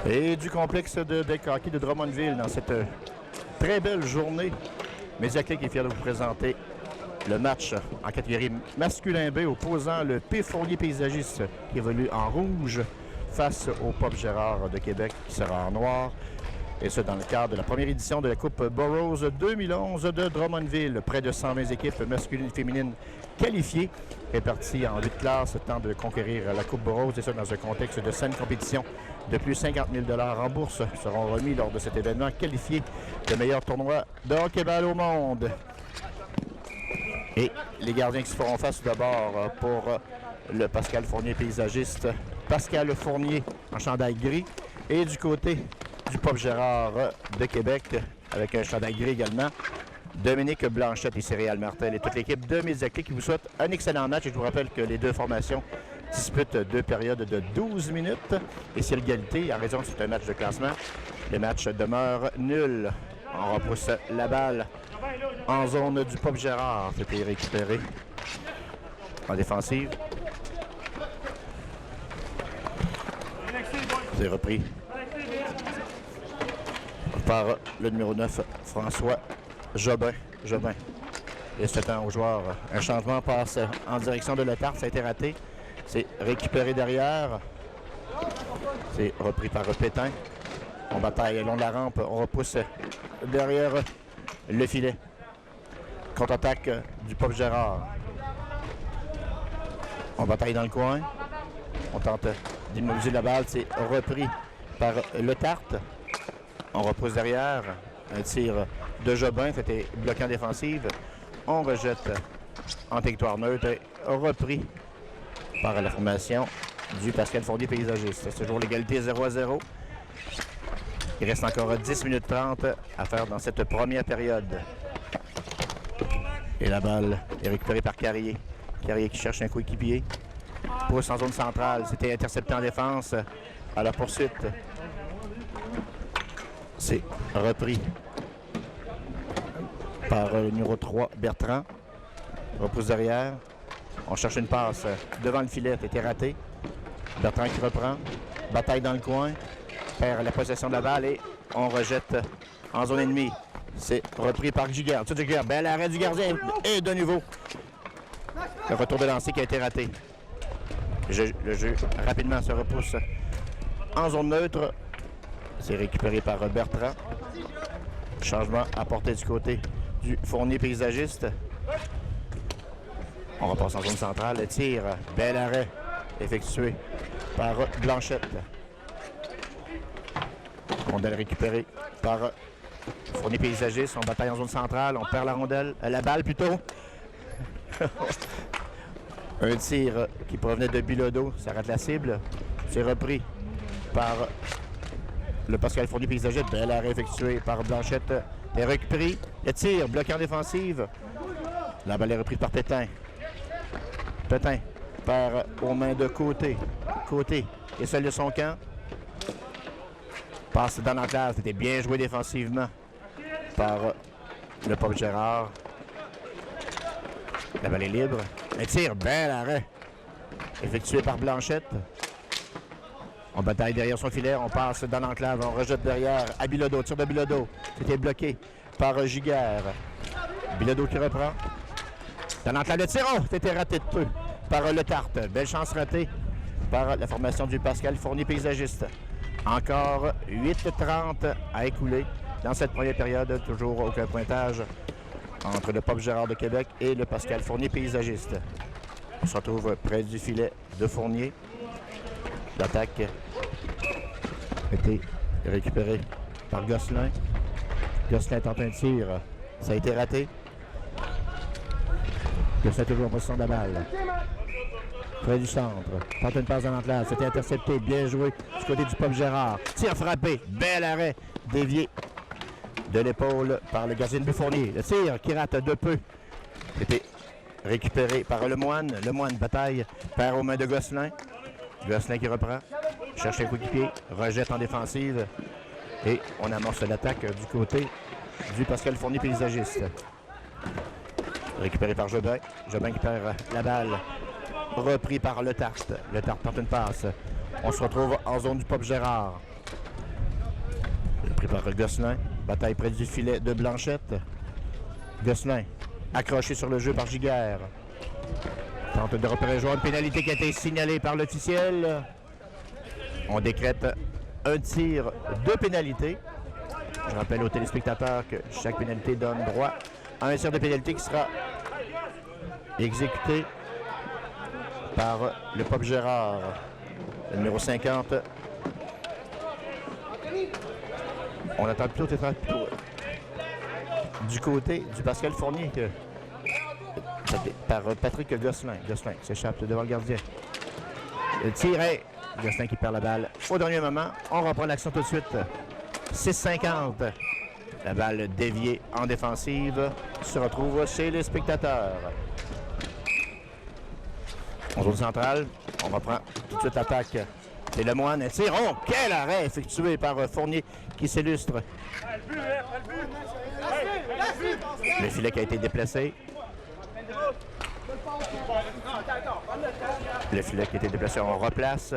Et du complexe de deck hockey de Drummondville dans cette très belle journée. Médiaclic est fier de vous présenter le match en catégorie masculin B opposant le P. Fournier paysagiste qui évolue en rouge face au Pop Gérard de Québec qui sera en noir. Et ce, dans le cadre de la première édition de la Coupe Burroughs 2011 de Drummondville. Près de 120 équipes masculines et féminines qualifiées, réparties en 8 classes, tentent de conquérir la Coupe Burroughs, et ça dans un contexte de saine compétition. De plus, 50 000 $ en bourse seront remis lors de cet événement qualifié de meilleur tournoi de hockey-ball au monde. Et les gardiens qui se feront face d'abord pour le Pascal Fournier paysagiste. Pascal Fournier en chandail gris. Et du côté du Pop Gérard de Québec, avec un chandail gris également, Dominique Blanchette et Céréal Martel et toute l'équipe de Médiaclic qui vous souhaite un excellent match. Et je vous rappelle que les deux formations disputent 2 périodes de 12 minutes. Et c'est l'égalité, en raison que c'est un match de classement, le match demeure nul. On repousse la balle en zone du Pop Gérard. C'était récupéré en défensive. C'est repris par le numéro 9, François Jobin. Et c'est un au joueur. Un changement passe en direction de Letarte. Ça a été raté. C'est récupéré derrière. C'est repris par Pétain. On bataille le long de la rampe. On repousse derrière le filet. Contre-attaque du Pop Gérard. On bataille dans le coin. On tente d'immobiliser la balle. C'est repris par Letarte. On repousse derrière. Un tir de Jobin. C'était bloqué en défensive. On rejette en territoire neutre. Repris par la formation du Pascal Fournier paysagiste. C'est toujours l'égalité 0-0. Il reste encore 10 minutes 30 à faire dans cette première période. Et la balle est récupérée par Carrier. Carrier qui cherche un coéquipier. Pousse en zone centrale. C'était intercepté en défense à la poursuite. C'est repris par le numéro 3, Bertrand. Repousse derrière. On cherche une passe devant le filet. C'était raté. Bertrand qui reprend. Bataille dans le coin. Perd la possession de la balle et on rejette en zone ennemie. C'est repris par Giguère. Bel arrêt du gardien. Et de nouveau, le retour de lancer qui a été raté. Le jeu rapidement se repousse en zone neutre. C'est récupéré par Bertrand. Changement apporté du côté du Fournier paysagiste. On repasse en zone centrale. Le tir, bel arrêt effectué par Blanchette. Rondelle récupérée par Fournier paysagiste. On bataille en zone centrale. On perd la rondelle. La balle plutôt. Un tir qui provenait de Bilodeau. Ça rate la cible. C'est repris par le Pascal Fournier paysagiste. Bel arrêt effectué par Blanchette. Et récupéré. Le tir bloqué en défensive. La balle est reprise par Pétain. Pétain part aux mains de Côté. Côté est seul de son camp. Passe dans l'enclave. C'était bien joué défensivement par le Pop Gérard. La balle est libre. Un tir, bel arrêt effectué par Blanchette. On bataille derrière son filet. On passe dans l'enclave. On rejette derrière à Bilodeau. Tir de Bilodeau. C'était bloqué par Giguère. Bilodeau qui reprend. Dans l'enclave de tir. Oh, c'était raté de peu par Letarte. Belle chance ratée par la formation du Pascal Fournier paysagiste. Encore 8:30 à écouler dans cette première période. Toujours aucun pointage entre le Pop Gérard de Québec et le Pascal Fournier paysagiste. On se retrouve près du filet de Fournier. L'attaque a été récupérée par Gosselin. Gosselin tente un tir. Ça a été raté. Gosselin toujours en position de la balle. Près du centre. Tente une passe dans l'enclave. C'était intercepté. Bien joué du côté du Pop Gérard. Tir frappé. Bel arrêt. Dévié de l'épaule par le gardien de but Fournier. Le tir qui rate de peu. C'était récupéré par Lemoine. Lemoine bataille. Perd aux mains de Gosselin. Gosselin qui reprend. Cherche un coéquipier. Rejette en défensive. Et on amorce l'attaque du côté du Pascal Fournier paysagiste. Récupéré par Jobin. Jobin qui perd la balle. Repris par Le Tarte. Le Tarte tente une passe. On se retrouve en zone du Pop Gérard. Pris par Gosselin. Bataille près du filet de Blanchette. Gosselin. Accroché sur le jeu par Giguère. Tente de repérer le joueur. Une pénalité qui a été signalée par l'officiel. On décrète un tir de pénalité. Je rappelle aux téléspectateurs que chaque pénalité donne droit à un tir de pénalité qui sera exécuté par le Pop Gérard. Le numéro 50. On attend plutôt du côté du Pascal Fournier par Patrick Gosselin. Gosselin s'échappe devant le gardien. Le tir est Gosselin qui perd la balle au dernier moment. On reprend l'action tout de suite. 6,50. La balle déviée en défensive se retrouve chez les spectateurs. En zone centrale, on reprend tout de suite l'attaque. C'est Lemoine. Tir. Oh, quel arrêt effectué par Fournier qui s'illustre. Le filet qui a été déplacé. Le filet qui a été déplacé, on replace.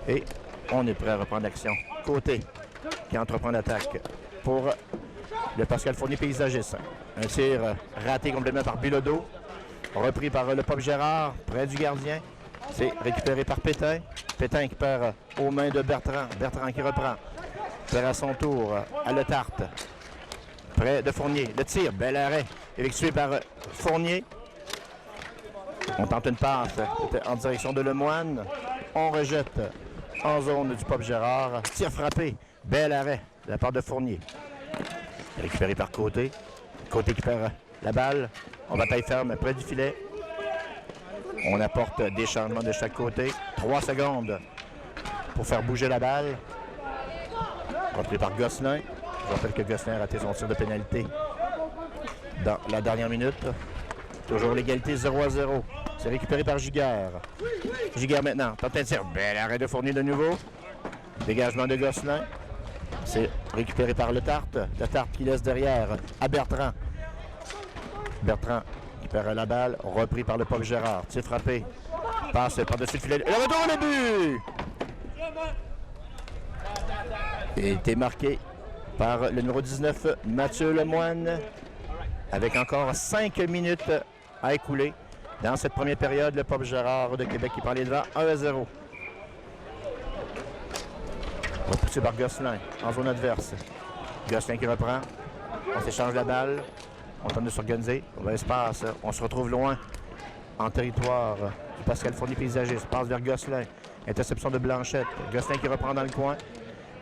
Et on est prêt à reprendre l'action. Côté qui entreprend l'attaque pour le Pascal Fournier paysagiste. Un tir raté complètement par Bilodeau. Repris par le Pop Gérard, près du gardien. C'est récupéré par Pétain. Pétain qui perd aux mains de Bertrand. Bertrand qui reprend. Perd à son tour à Le Tarte. Près de Fournier. Le tir, bel arrêt, effectué par Fournier. On tente une passe en direction de Lemoine. On rejette en zone du Pop Gérard. Tir frappé, bel arrêt de la part de Fournier. Récupéré par Côté. Côté qui perd la balle. On bataille ferme près du filet. On apporte des changements de chaque côté. 3 secondes pour faire bouger la balle. Repris par Gosselin. Je rappelle que Gosselin a raté son tir de pénalité dans la dernière minute. Toujours l'égalité 0-0. C'est récupéré par Giguère. Giguère maintenant. Tente un tir. Bel arrêt de Fournier de nouveau. Dégagement de Gosselin. C'est récupéré par Le Tarte. Le Tarte qui laisse derrière à Bertrand. Bertrand qui perd la balle. Repris par le Pop Gérard. Tir frappé. Passe par-dessus le filet. Et le retour, le but! Il a été marqué par le numéro 19, Mathieu Lemoine. Avec encore 5 minutes à écouler. Dans cette première période, le Pop Gérard de Québec qui prend les devants 1-0. Repoussé par Gosselin en zone adverse. Gosselin qui reprend. On s'échange la balle. On tente de s'organiser. On va l'espace. On se retrouve loin en territoire du Pascal Fournier paysagiste. Passe vers Gosselin. Interception de Blanchette. Gosselin qui reprend dans le coin.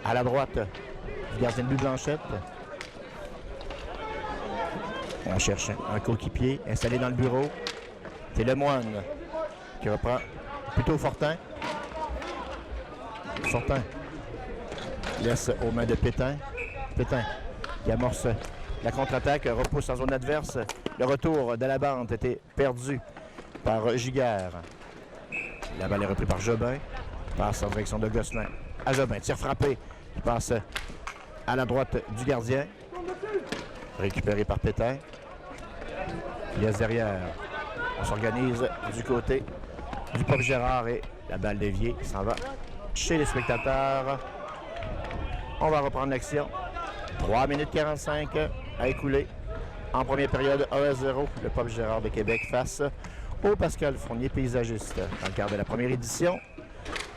À la droite du gardien de but Blanchette. On cherche un coéquipier installé dans le bureau. C'est Lemoine qui reprend plutôt Fortin. Fortin laisse aux mains de Pétain. Pétain qui amorce la contre-attaque, repousse en zone adverse. Le retour de la bande était perdu par Giguère. La balle est reprise par Jobin. Passe en direction de Gosselin. À Jobin, tir frappé. Il passe à la droite du gardien. Récupéré par Pétain. Il laisse derrière. On s'organise du côté du Pop Gérard et la balle déviée s'en va chez les spectateurs. On va reprendre l'action. 3 minutes 45 à écouler. En première période, 1-0. Le Pop Gérard de Québec face au Pascal Fournier paysagiste. Dans le cadre de la première édition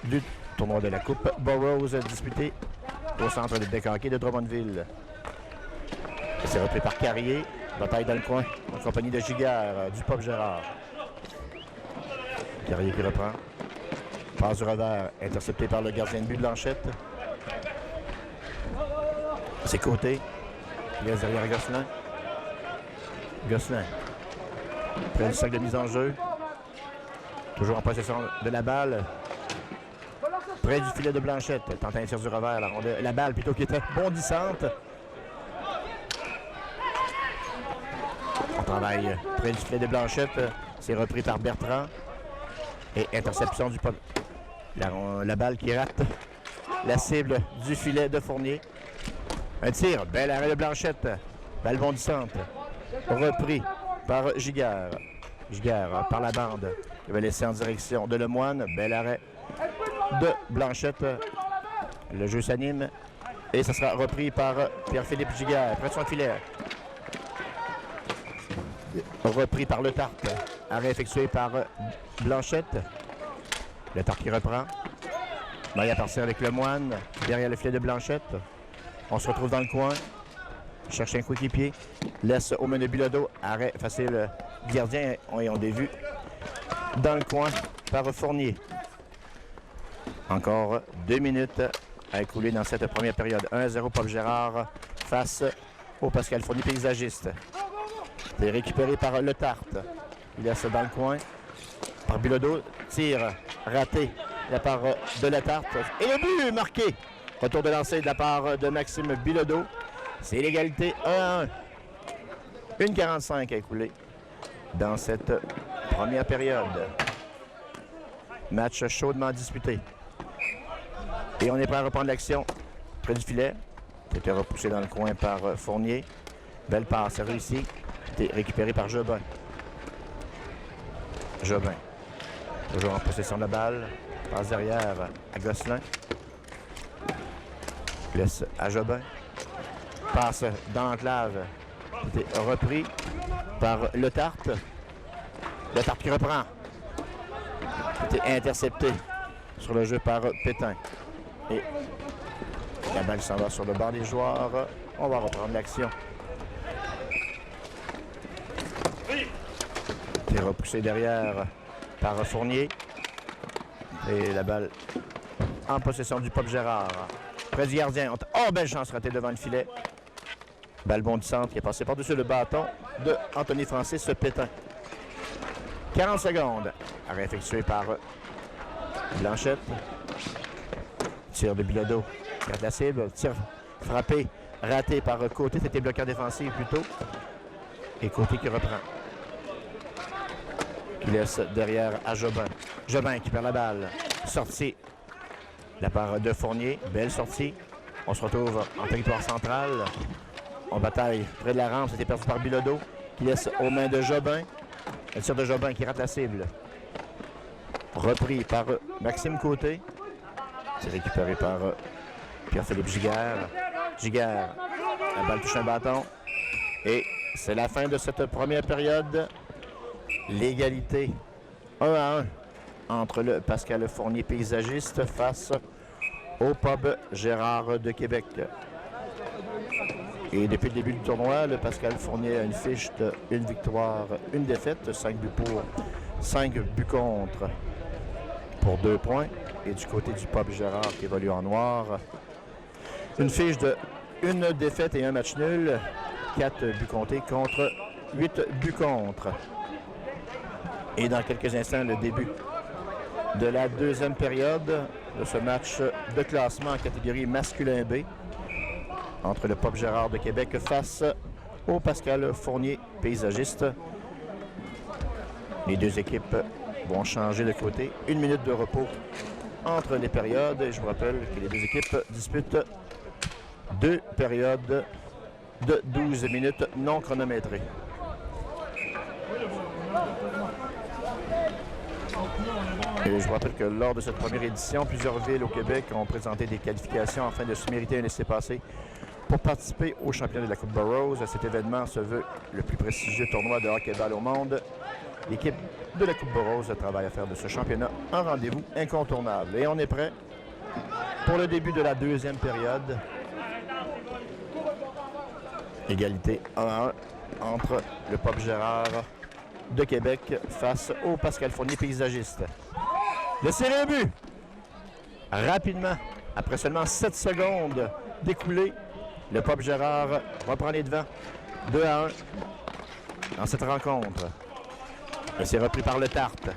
du tournoi de la Coupe Burroughs disputé au centre de deck hockey de Drummondville. C'est repris par Carrier. Bataille dans le coin en compagnie de Giguère du Pop Gérard. Carrier qui reprend. Passe du revers, intercepté par le gardien de but Blanchette. C'est Côté. Il laisse derrière Gosselin. Gosselin. Près du sac de mise en jeu. Toujours en possession de la balle. Près du filet de Blanchette. Tente un tir du revers. La balle plutôt qui était bondissante. On travaille près du filet de Blanchette. C'est repris par Bertrand. Et interception du Pop. La balle qui rate la cible du filet de Fournier. Un tir. Bel arrêt de Blanchette. Balle bondissante. Repris par Giguère. Giguère par la bande. Il va laisser en direction de Lemoine. Bel arrêt de Blanchette. Le jeu s'anime. Et ça sera repris par Pierre-Philippe Giguère. Près de son filet. Repris par Le Tarte. Arrêt effectué par Blanchette. Le Tarte qui reprend. Maille à partir avec Lemoine. Derrière le filet de Blanchette. On se retrouve dans le coin. Cherche un coéquipier. Laisse aux mains de Bilodeau. Arrêt facile. Gardien. Et on dévue dans le coin par Fournier. Encore 2 minutes à écouler dans cette première période. 1-0 Paul Gérard face au Pascal Fournier paysagiste. C'est récupéré par Le Tarte. Il laisse dans le coin par Bilodeau. Tire raté de la part de Le Tarte. Et le but marqué. Retour de lancer de la part de Maxime Bilodeau. C'est l'égalité 1-1. 1:45 à écouler dans cette première période. Match chaudement disputé. Et on est prêt à reprendre l'action près du filet. C'était repoussé dans le coin par Fournier. Belle passe réussie. C'était récupéré par Jobin. Jobin. Toujours en possession de la balle. Passe derrière à Gosselin. Laisse à Jobin. Passe dans l'enclave. C'était repris par Le Tarte. Le Tarte qui reprend. C'était intercepté sur le jeu par Pétain. Et la balle s'en va sur le banc des joueurs. On va reprendre l'action. C'est repoussé derrière par Fournier. Et la balle en possession du Pop Gérard. Près du gardien. Oh, belle chance ratée devant le filet. Balle bondissante qui est passée par-dessus le bâton de Anthony Francis Pétain. 40 secondes. Arrêt effectué par Blanchette. Tir de Bilodeau. Garde la cible. Tir frappé. Raté par Côté. C'était bloquant défensif plutôt. Et Côté qui reprend. Qui laisse derrière à Jobin. Jobin qui perd la balle. Sortie de la part de Fournier. Belle sortie. On se retrouve en territoire central. On bataille près de la rampe. C'était perdu par Bilodeau. Qui laisse aux mains de Jobin. Le tir de Jobin qui rate la cible. Repris par Maxime Côté. C'est récupéré par Pierre-Philippe Giguère. Giguère. La balle touche un bâton. Et c'est la fin de cette première période. L'égalité 1-1 entre le Pascal Fournier paysagiste face au Pub Gérard de Québec. Et depuis le début du tournoi, le Pascal Fournier a une fiche de 1 victoire, 1 défaite, 5 buts pour, 5 buts contre pour 2 points. Et du côté du Pub Gérard qui évolue en noir, une fiche de 1 défaite et 1 match nul, 4 buts comptés contre 8 buts contre. Et dans quelques instants, le début de la deuxième période de ce match de classement en catégorie masculin B entre le Pop Gérard de Québec face au Pascal Fournier paysagiste. Les deux équipes vont changer de côté. 1 minute de repos entre les périodes. Et je vous rappelle que les deux équipes disputent 2 périodes de 12 minutes non chronométrées. Et je vous rappelle que lors de cette première édition, plusieurs villes au Québec ont présenté des qualifications afin de se mériter un laissez-passer pour participer au championnat de la Coupe Burroughs. Cet événement se veut le plus prestigieux tournoi de hockey-ball au monde. L'équipe de la Coupe Burroughs travaille à faire de ce championnat un rendez-vous incontournable. Et on est prêt pour le début de la deuxième période. Égalité 1-1 entre le Pop Gérard de Québec face au Pascal Fournier paysagiste. Le tiré au but. Rapidement, après seulement 7 secondes d'écoulée, le Pop Gérard reprend les devants. 2-1 dans cette rencontre. Et c'est repris par Le Tarte.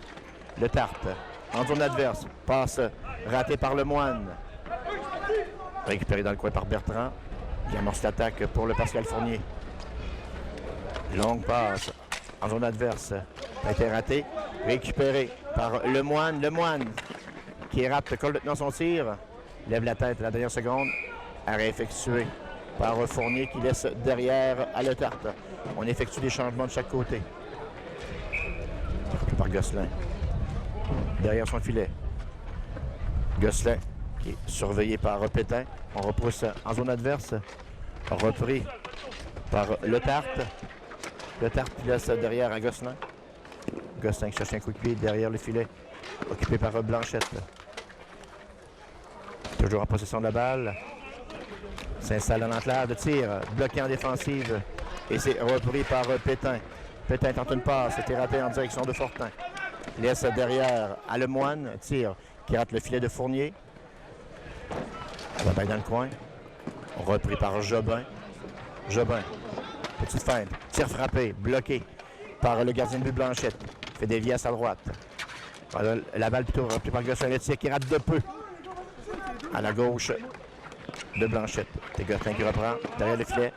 Le Tarte en zone adverse. Passe ratée par Lemoine. Récupéré dans le coin par Bertrand. Qui amorce l'attaque pour le Pascal Fournier. Longue passe en zone adverse. A été raté. Récupéré par Lemoine. Lemoine qui rate complètement son tir. Lève la tête à la dernière seconde. Arrêt effectué par Fournier qui laisse derrière à Le Tarte. On effectue des changements de chaque côté. Par Gosselin. Derrière son filet. Gosselin qui est surveillé par Pétain. On repousse en zone adverse. Repris par Le Tarte. Le Tarte qui laisse derrière à Gosselin. Gosselin qui cherche un coup de pied derrière le filet. Occupé par Blanchette. Toujours en possession de la balle. S'installe en enclave de tir. Bloqué en défensive. Et c'est repris par Pétain. Pétain tente une passe. C'était raté en direction de Fortin. Laisse derrière à Lemoine. Tir qui rate le filet de Fournier. La balle dans le coin. Repris par Jobin. Jobin. Petite feinte. Tir frappé. Bloqué par le gardien de but Blanchette. Fait dévier à sa droite. La balle plutôt repris par Gosselin. Le tir qui rate de peu. À la gauche de Blanchette. C'est Gosselin qui reprend derrière le filet.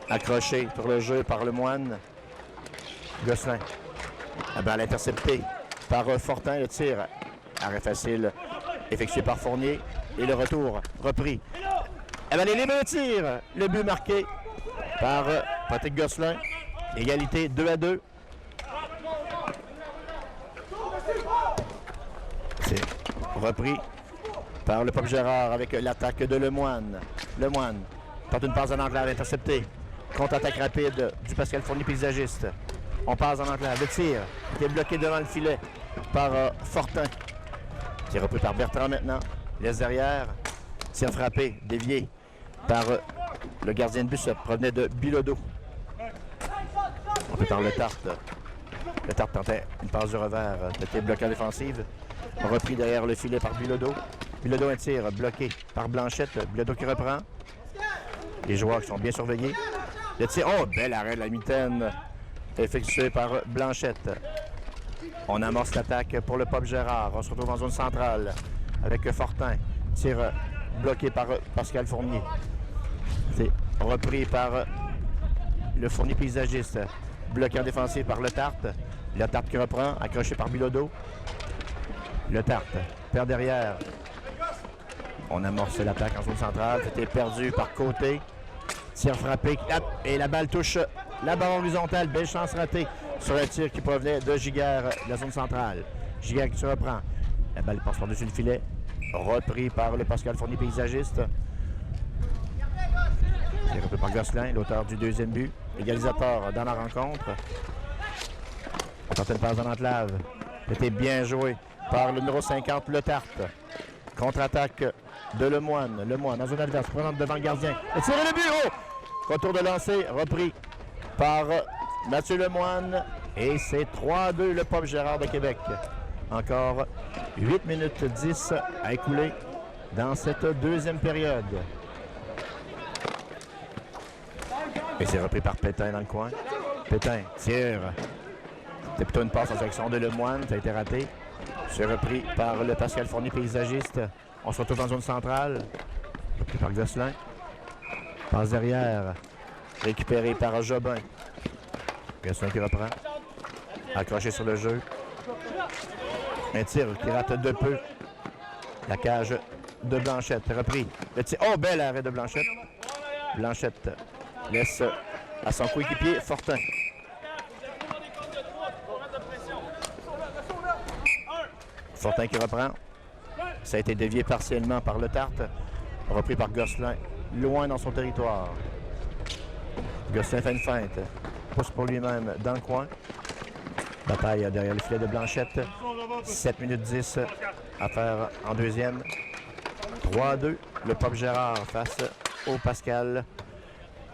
Accroché sur le jeu par Lemoine. Gosselin. La balle interceptée par Fortin. Le tir. Arrêt facile effectué par Fournier. Et le retour repris. La balle est libre de tir. Le but marqué par Patrick Gosselin. Égalité 2-2. C'est repris par le Pop Gérard avec l'attaque de Lemoine. Lemoine tente une passe en enclave interceptée. Contre-attaque rapide du Pascal Fournier paysagiste. On passe en enclave. Le tir qui est bloqué devant le filet par Fortin. Tir repris par Bertrand maintenant. Laisse derrière. Tir frappé, dévié par le gardien de but. Ça provenait de Bilodeau. On peut par Le Tarte. Le Tarte tentait une passe du revers. C'était bloqué en défensive. Repris derrière le filet par Bilodeau. Bilodeau un tir bloqué par Blanchette. Bilodeau qui reprend. Les joueurs qui sont bien surveillés. Le tir, oh, bel arrêt de la mitaine effectué par Blanchette. On amorce l'attaque pour le Pop Gérard. On se retrouve en zone centrale avec Fortin. Tir bloqué par Pascal Fournier. C'est repris par le Fournier paysagiste. Bloqué en défensif par Le Tarte. Le Tarte qui reprend, accroché par Bilodeau. Le Tarte perd derrière. On amorce l'attaque en zone centrale. C'était perdu par côté. Tir frappé. Et la balle touche la barre horizontale. Belle chance ratée sur un tir qui provenait de Giguère, de la zone centrale. Giguère qui se reprend. La balle passe par-dessus le filet. Repris par le Pascal Fournier paysagiste. C'est repris par Gosselin, l'auteur du deuxième but. Égalisateur dans la rencontre. On tente une passe dans l'enclave. C'était bien joué par le numéro 50, Le Tarte. Contre-attaque de Lemoine. Lemoine en zone adverse, présente devant le gardien. Et tiré le but! Oh! Retour de lancer, repris par Mathieu Lemoine. Et c'est 3-2 le Pop Gérard de Québec. Encore 8 minutes 10 à écouler dans cette deuxième période. Et c'est repris par Pétain dans le coin. Pétain tire. C'est plutôt une passe en direction de Lemoine. Ça a été raté. C'est repris par le Pascal Fournier paysagiste. On se retrouve en zone centrale. Repris par Gosselin. Passe derrière. Récupéré par Jobin. Gosselin qui reprend. Accroché sur le jeu. Un tir qui rate de peu. La cage de Blanchette. Repris. Le tir. Oh, bel arrêt de Blanchette. Blanchette laisse à son coéquipier Fortin. Fortin qui reprend. Ça a été dévié partiellement par Le Tarte. Repris par Gosselin. Loin dans son territoire. Gosselin fait une feinte. Pousse pour lui-même dans le coin. Bataille derrière le filet de Blanchette. 7 minutes 10 à faire en deuxième. 3-2. Le Pop Gérard face au Pascal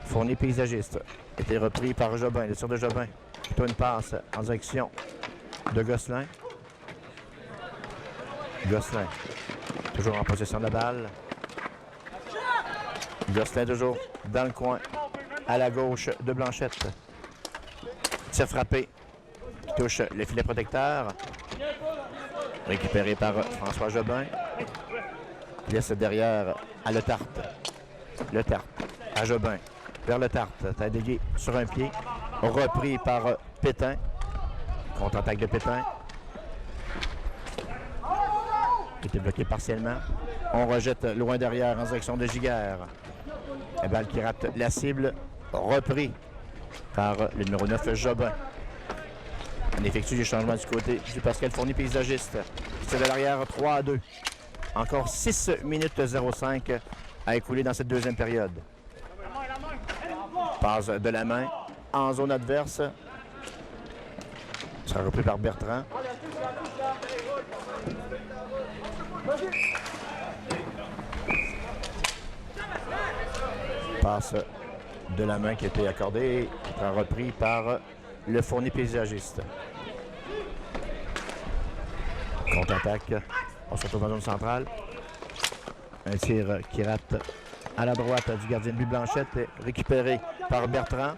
Fournier paysagiste. Était repris par Jobin. Le tir de Jobin. Plutôt une passe en direction de Gosselin. Gosselin. Toujours en possession de la balle. Gosselin toujours dans le coin. À la gauche de Blanchette. Tir frappé. Qui touche le filet protecteur. Récupéré par François Jobin. Il laisse derrière à Le Tarte. Le Tarte à Jobin. Vers Le Tarte. Tadégué sur un pied. Repris par Pétain. Contre-attaque de Pétain. Qui était bloqué partiellement. On rejette loin derrière en direction de Giguère. La balle qui rate la cible, repris par le numéro 9, Jobin. On effectue les changements du côté du Pascal Fournier paysagiste. C'est de l'arrière 3-2. Encore 6 minutes 05 à écouler dans cette deuxième période. Passe de la main en zone adverse. Ça sera repris par Bertrand. Passe de la main qui a été accordée, qui sera repris par le Fournier paysagiste. Contre-attaque. On se retrouve en zone centrale. Un tir qui rate à la droite du gardien de but Blanchette, récupéré par Bertrand.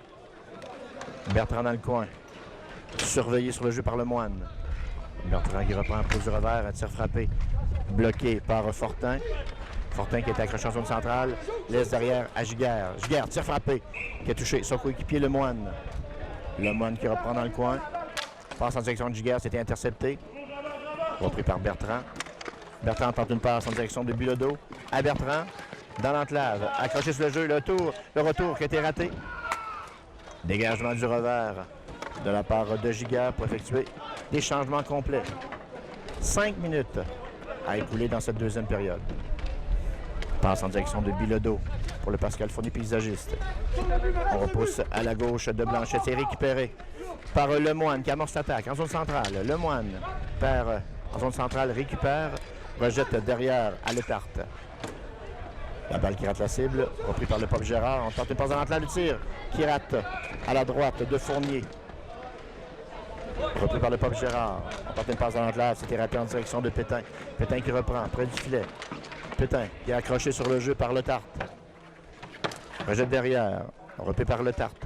Bertrand dans le coin. Surveillé sur le jeu par Lemoine. Bertrand qui reprend pose du revers, un tir frappé. Bloqué par Fortin. Fortin qui est accroché en zone centrale. Laisse derrière à Giguère. Giguère, tir frappé. Qui a touché son coéquipier Lemoine. Lemoine qui reprend dans le coin. Passe en direction de Giguère, c'était intercepté. Repris par Bertrand. Bertrand tente une passe en direction de Bilodeau. À Bertrand, dans l'enclave. Accroché sur le jeu, le retour qui a été raté. Dégagement du revers de la part de Giguère pour effectuer des changements complets. 5 minutes à écouler dans cette deuxième période. Passe en direction de Bilodeau pour le Pascal Fournier paysagiste. On repousse à la gauche de Blanchette. C'est récupéré par Lemoine qui amorce l'attaque en zone centrale. Lemoine perd en zone centrale, récupère, rejette derrière à Letarte. La balle qui rate la cible, repris par le Pop Gérard. On tente une passe dans l'enclave, le tir qui rate à la droite de Fournier. Repris par le Pop Gérard. On tente une passe dans l'enclave, c'était raté en direction de Pétain. Pétain qui reprend près du filet. Pétain qui est accroché sur le jeu par Letarte. Rejette derrière, repris par Letarte.